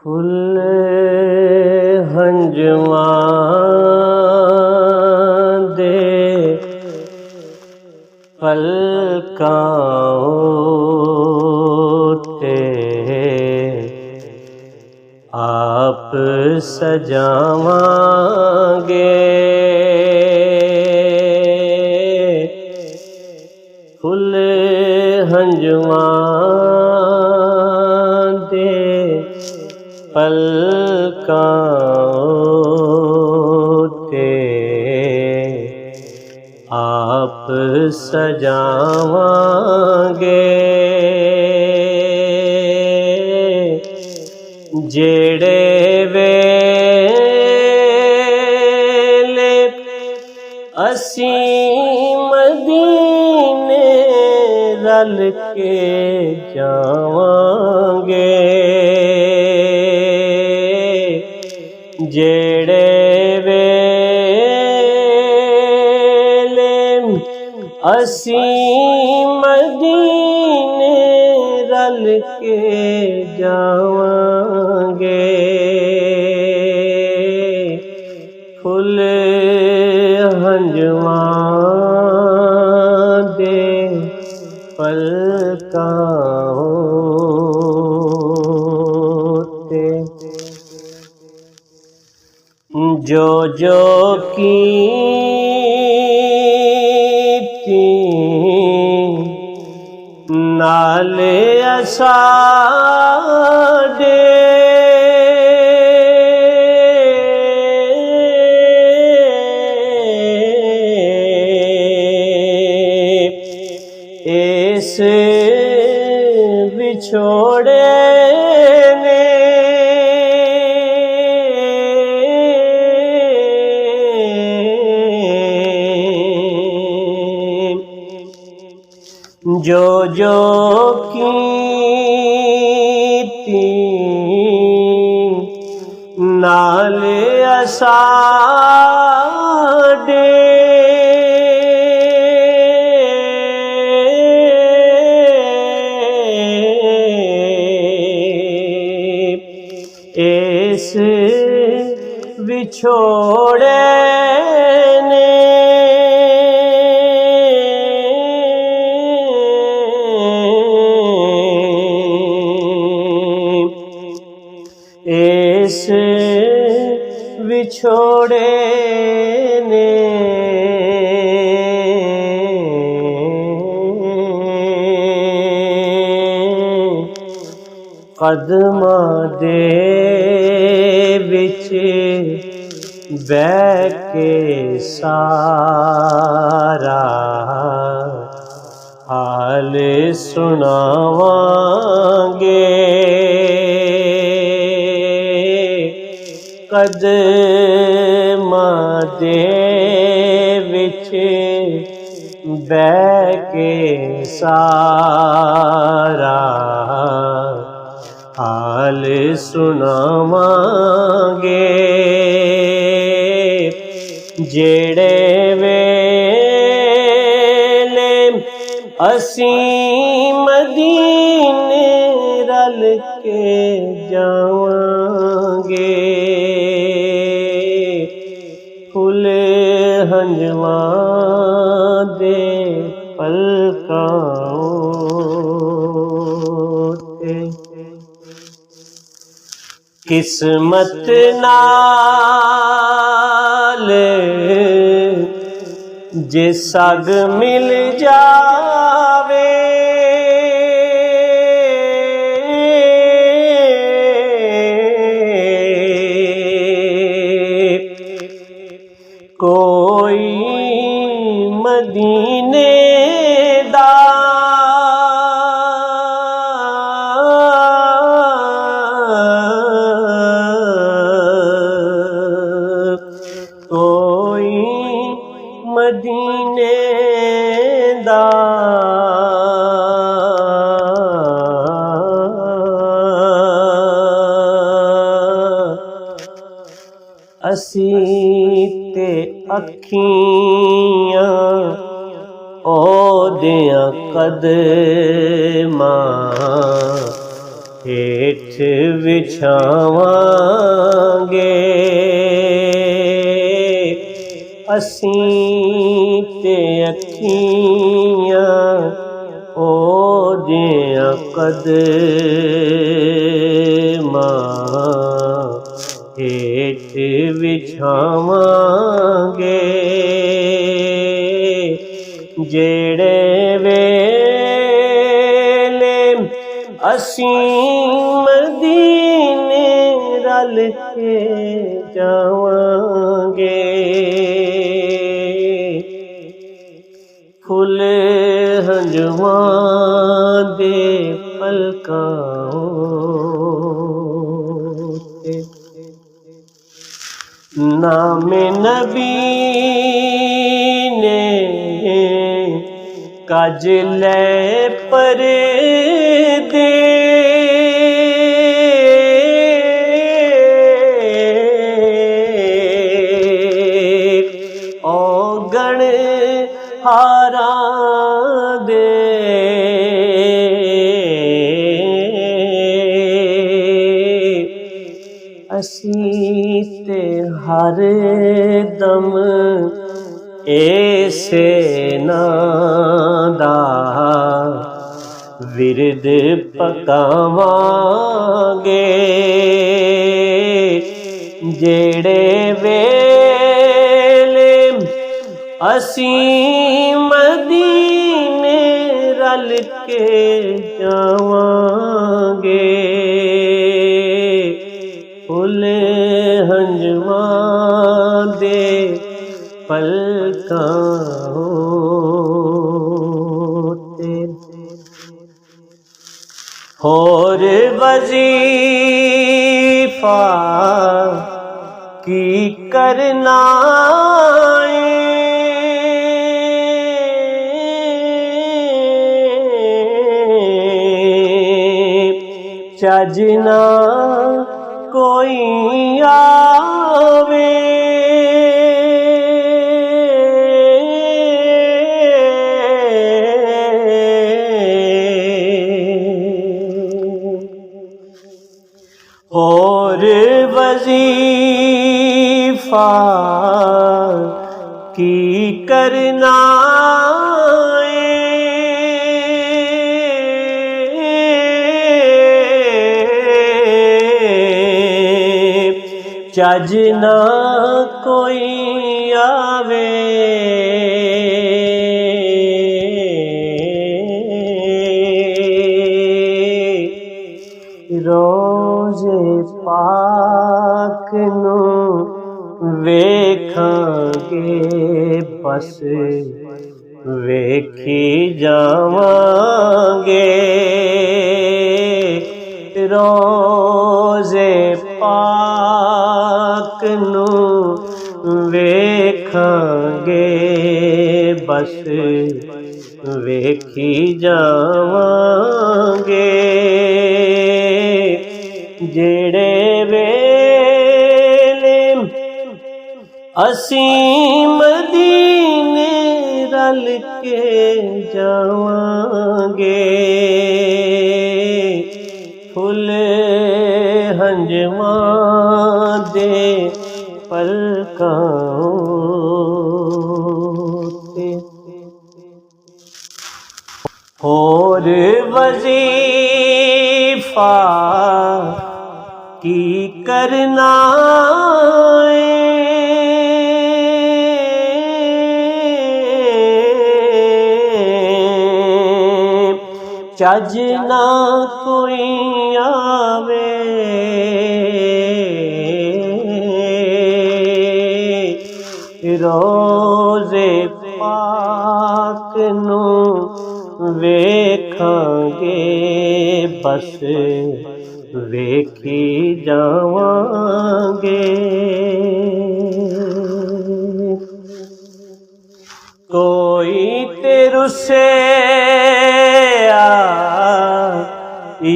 ਫੁੱਲ ਹੰਝੂਆਂ ਦੇ ਪਲਕਾਂ ਉੱਤੇ ਆਪ ਸਜਾਵਾਂਗੇ। ਫੁੱਲ ਹੰਝੂਆਂ ਦੇ ਪਲਕਾਂ ਉੱਤੇ ਆਪ ਸਜਾਵਾਂਗੇ। ਜਿਹੜੇ ਵੇਲੇ ਅਸੀਂ ਮਦੀਨੇ ਰਲ ਕੇ ਜਾਵਾਂਗੇ। ਜਿਹੜੇ ਵੇਲੇ ਅਸੀਂ ਮਦੀਨੇ ਰਲ ਕੇ ਜਾਵਾਂਗੇ। ਫੁੱਲ ਹੰਝੂਆਂ ਦੇ ਪਲਕਾਂ ਉੱਤੇ ਜੋ ਜੋ ਕੀਤੀ ਨਾਲ ਸਾਡੇ ਇਸ ਵਿਛੋੜੇ ਨੇ ਜੋ ਜੋ ਕੀਤੀ ਨਾਲ ਸਾਡੇ ਇਸ ਵਿਛੋੜੇ ਨੇ ਇਸ ਵਿਛੋੜੇ ਨੇ ਕਦਮਾਂ ਦੇ ਵਿੱਚ ਬਹਿ ਕੇ ਸਾਰਾ ਹਾਲ ਸੁਣਾਵਾਂਗੇ। ਕਦਮਾਂ ਦੇ ਵਿੱਚ ਬਹਿ ਕੇ ਸਾਰਾ ਹਾਲ ਸੁਣਾਵਾਂਗੇ। ਜਿਹੜੇ ਵੇਲੇ ਅਸੀਂ ਮਦੀਨੇ ਰਲ ਕੇ ਜਾਵਾਂਗੇ। ਫੁੱਲ ਹੰਝੂਆਂ ਦੇ ਪਲਕਾਂ ਉੱਤੇ ਕਿਸਮਤ ਨਾਲ ਜੇ ਸਗ ਮਿਲ ਜਾਵੇ ਕੋਈ ਮਦੀਨੇ ਦਾ ਕੋਈ ਮਦੀਨੇ ਦਾ ਅਸੀਂ ਤੇ ਅੱਖੀਆਂ ਉਹਦੀਆਂ ਕਦਮਾਂ हेठ विछावांगे असीं ते अखियां ओदियां कदमां हेठ विछावांगे जेड़े वेले असीं मदीने रल के जावांगे फुल हंजुआं दे पलकां ते नामे नबी ने कज ले परदे औगण हारां दे असीं ते हर दम ऐसे नां दा विरद पकावांगे जेड़े वेले असीं मदीने रल के जावांगे फुल हंजुआं दे पलकां ते होर वजीफा की करना चजना कोई आवे और वजीफा की करना चजना कोई आवे रोज़े पाक नू वेखांगे बस वेखी जावांगे रोज़े पाक नू वेखांगे बस वेखी जावांगे जेड़े वेले असीं मदीने रल के जावांगे फुल हंजुआं दे पलकां ते होर वजीफा की करना चजना कोई आवे रोज़े पाक नू वेखांगे बस वेखी जावांगे कोई ते रुसे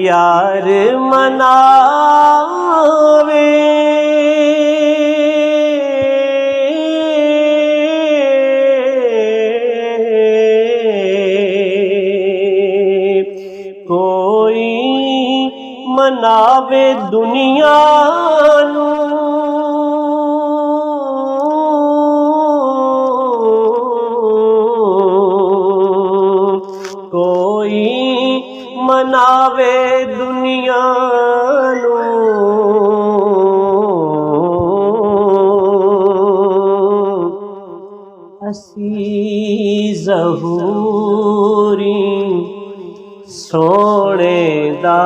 यार मनावे कोई मनावे दुनिया नू, कोई मनावे दुनिया नू, असी ज़हूरी सोने दा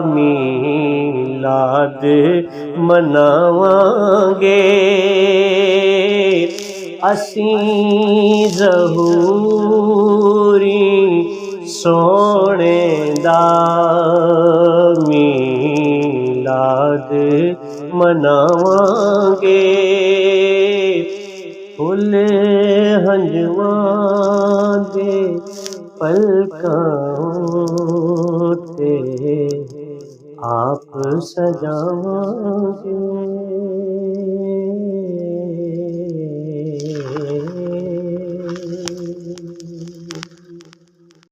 मीलाद मनावांगे, असी ज़हूरी सोने दा मीलाद मनावांगे। फुल हंजवां दे पलकां ते आप सजावांगे।